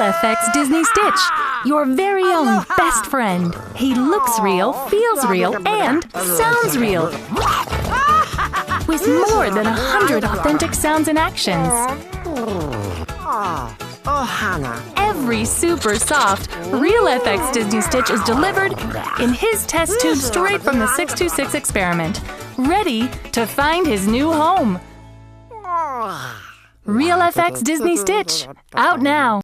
FX Disney Stitch, your very own best friend. He looks real, feels real, and sounds real, with more than 100 authentic sounds and actions. Oh, Hannah. Every super soft, real FX Disney Stitch is delivered in his test tube straight from the 626 experiment, ready to find his new home. Real FX Disney Stitch, out now.